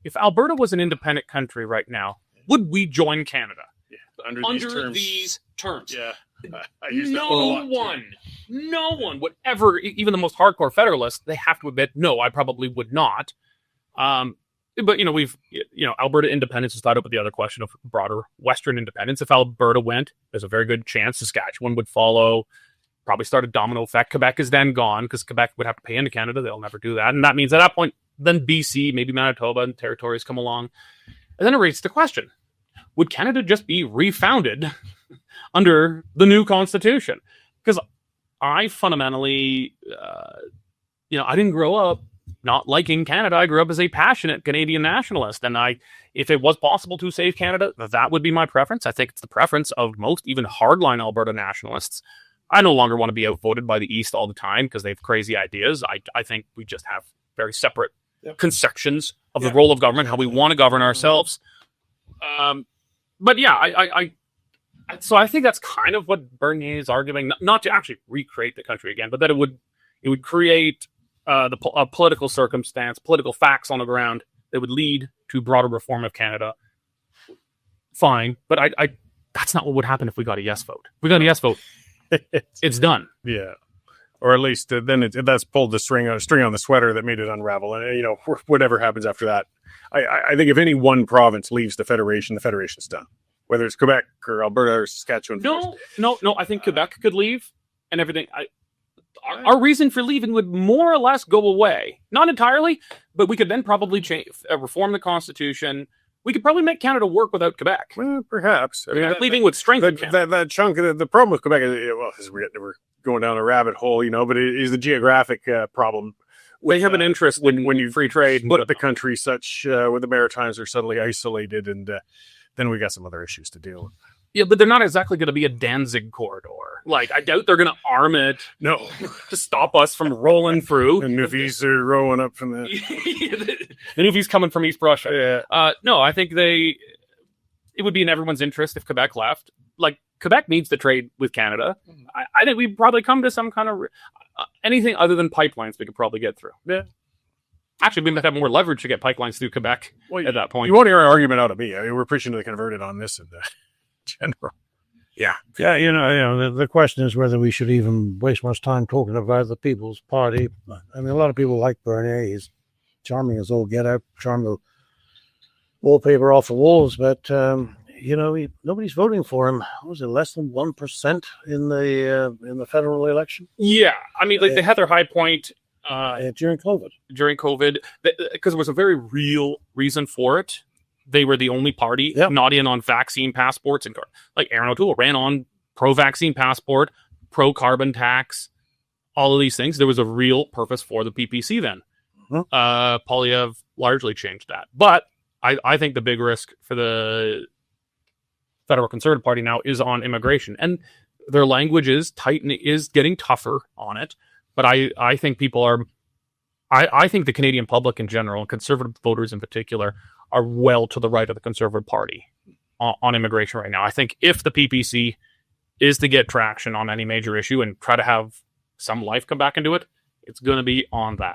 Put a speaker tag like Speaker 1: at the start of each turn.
Speaker 1: if Alberta was an independent country right now, would we join Canada?
Speaker 2: Yeah, under
Speaker 1: these terms.
Speaker 2: Yeah. I use that one a lot,
Speaker 1: no one would ever, even the most hardcore Federalists, they have to admit, no, I probably would not. But, Alberta independence is tied up with the other question of broader Western independence. If Alberta went, there's a very good chance Saskatchewan would follow, probably start a domino effect. Quebec is then gone because Quebec would have to pay into Canada. They'll never do that. And that means at that point, then BC, maybe Manitoba and territories come along. And then it raises the question, would Canada just be refounded under the new constitution? Because I fundamentally, I didn't grow up not liking Canada. I grew up as a passionate Canadian nationalist. And if it was possible to save Canada, that would be my preference. I think it's the preference of most, even hardline Alberta nationalists. I no longer want to be outvoted by the East all the time because they have crazy ideas. I think we just have very separate conceptions of the role of government, how we want to govern ourselves. But yeah, so I think that's kind of what Bernier is arguing, not to actually recreate the country again, but that it would create a political circumstance, political facts on the ground that would lead to broader reform of Canada. Fine, but I that's not what would happen if we got a yes vote. If we got a yes vote, it's done.
Speaker 2: Yeah. Or at least then that's pulled the string on the sweater that made it unravel. And, whatever happens after that, I think if any one province leaves the Federation's done. Whether it's Quebec or Alberta or Saskatchewan.
Speaker 1: No. I think Quebec could leave and everything. Our reason for leaving would more or less go away. Not entirely, but we could then probably reform the Constitution. We could probably make Canada work without Quebec.
Speaker 2: Well, perhaps. I mean,
Speaker 1: leaving would strengthen Canada.
Speaker 2: That chunk of the problem with Quebec is, we're going down a rabbit hole, but it is the geographic problem.
Speaker 1: They have an interest when you free trade,
Speaker 2: but the country such where the Maritimes are suddenly isolated, and then we got some other issues to deal with.
Speaker 1: Yeah, but they're not exactly going to be a Danzig corridor. I doubt they're going to arm it.
Speaker 2: No,
Speaker 1: to stop us from rolling through.
Speaker 2: The Newfies are rowing up from the
Speaker 1: the Newfies coming from East Prussia. Yeah. No, I think it would be in everyone's interest if Quebec left. Quebec needs to trade with Canada. I think we'd probably come to some kind of anything other than pipelines we could probably get through.
Speaker 2: Yeah.
Speaker 1: Actually, we might have more leverage to get pipelines through Quebec at that point.
Speaker 2: You won't hear an argument out of me. We're preaching to the converted on this in general.
Speaker 1: Yeah.
Speaker 3: Yeah, the question is whether we should even waste much time talking about the People's Party. I mean, a lot of people like Bernier. He's charming as all get out, charm the wallpaper off the walls, but nobody's voting for him. What was it, less than 1% in the federal election?
Speaker 1: Yeah, I mean, they had their high point
Speaker 3: during COVID.
Speaker 1: Because there was a very real reason for it. They were the only party not in on vaccine passports, and Aaron O'Toole ran on pro-vaccine passport, pro-carbon tax, all of these things. There was a real purpose for the PPC then. Poilievre largely changed that, but I think the big risk for the Federal Conservative Party now is on immigration, and their language is getting tougher on it. But I think people are, I think the Canadian public in general, and Conservative voters in particular, are well to the right of the Conservative Party on immigration right now. I think if the PPC is to get traction on any major issue and try to have some life come back into it, it's going to be on that.